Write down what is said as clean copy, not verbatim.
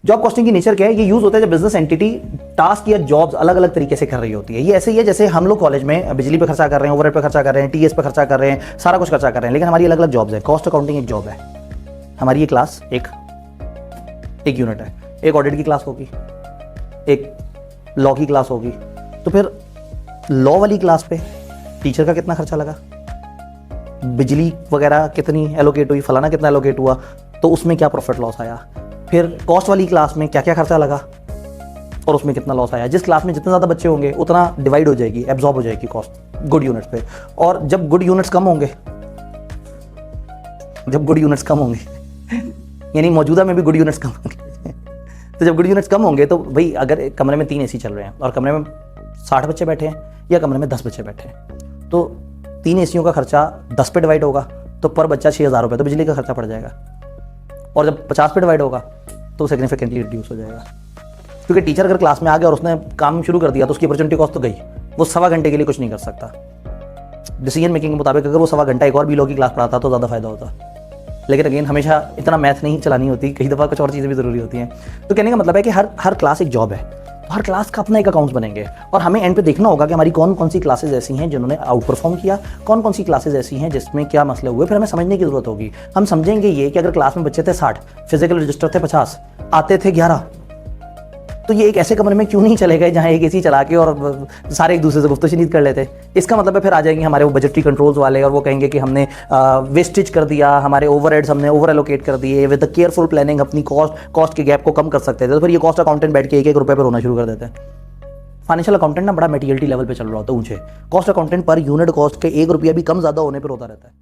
Job costing की nature क्या है, ये यूज होता है जब बिजनेस एंटिटी टास्क या जॉब्स अलग अलग तरीके से कर रही होती है। ये ऐसे ही है जैसे हम लोग कॉलेज में बिजली पे खर्चा कर रहे हैं, ओवरहेड पे खर्चा कर रहे हैं, टीएस पे खर्चा कर रहे हैं, सारा कुछ खर्चा कर रहे हैं, लेकिन हमारी अलग अलग जॉब्स है। कॉस्ट अकाउंटिंग एक जॉब है हमारी, ये क्लास एक यूनिट है। एक ऑडिट की क्लास होगी, एक लॉ की क्लास होगी। तो फिर लॉ वाली क्लास पे टीचर का कितना खर्चा लगा, बिजली वगैरह कितनी एलोकेट हुई, फलाना कितना एलोकेट हुआ, तो उसमें क्या प्रॉफिट लॉस आया। फिर कॉस्ट वाली क्लास में क्या क्या खर्चा लगा और उसमें कितना लॉस आया। जिस क्लास में जितने ज़्यादा बच्चे होंगे उतना डिवाइड हो जाएगी, एब्जॉर्ब हो जाएगी कॉस्ट गुड यूनिट्स पे। और जब गुड यूनिट्स कम होंगे यानी मौजूदा में भी गुड यूनिट्स कम होंगे तो जब गुड यूनिट्स कम होंगे तो भाई अगर कमरे में 3 एसी चल रहे हैं और कमरे में 60 बच्चे बैठे हैं या कमरे में 10 बच्चे बैठे हैं, तो 3 एसियों का खर्चा 10 पे डिवाइड होगा तो पर बच्चा 6,000 रुपये तो बिजली का खर्चा पड़ जाएगा। और जब 50 पे डिवाइड होगा तो सिग्निफिकेंटली रिड्यूस हो जाएगा, क्योंकि टीचर अगर क्लास में आ गया और उसने काम शुरू कर दिया तो उसकी अपॉर्चुनिटी कॉस्ट तो गई, वो सवा घंटे के लिए कुछ नहीं कर सकता। डिसीजन मेकिंग के मुताबिक अगर वो सवा घंटा एक और भी लॉ की क्लास पढ़ाता तो ज़्यादा फायदा होता। लेकिन अगेन हमेशा इतना मैथ नहीं चलानी होती, कई दफ़ा कुछ और चीज़ें भी ज़रूरी होती हैं। तो कहने का मतलब है कि हर क्लास एक जॉब है, तो हर क्लास का अपना एक अकाउंट्स बनेंगे और हमें एंड पे देखना होगा कि हमारी कौन कौन सी क्लासेज ऐसी हैं जिन्होंने आउट परफॉर्म किया, कौन कौन सी क्लासेज ऐसी हैं जिसमें क्या मसले हुए। फिर हमें समझने की जरूरत होगी। हम समझेंगे ये कि अगर क्लास में बच्चे थे 60, फिजिकल रजिस्टर थे 50, आते थे 11, तो ये एक ऐसे कमरे में क्यों नहीं चले गए जहाँ एक एसी चला के और सारे एक दूसरे से गुफ्तगू कर लेते। इसका मतलब है फिर आ जाएंगे हमारे वो बजटरी कंट्रोल्स वाले और वो कहेंगे कि हमने वेस्टेज कर दिया, हमारे ओवरहेड्स हमने ओवर एलोकेट कर दिए, विद द केयरफुल प्लानिंग अपनी कॉस्ट के गैप को कम कर सकते थे। तो फिर ये कॉस्ट अकाउंटेंट बैठ के 1-1 रुपये पर रोना शुरू कर देते हैं। फाइनेंशियल अकाउंटेंट ना बड़ा मेटीरियलिटी लेवल पे चल रहा होता है ऊंचे, cost accountant per unit cost के 1 रुपया भी कम ज़्यादा होने पर होता रहता है।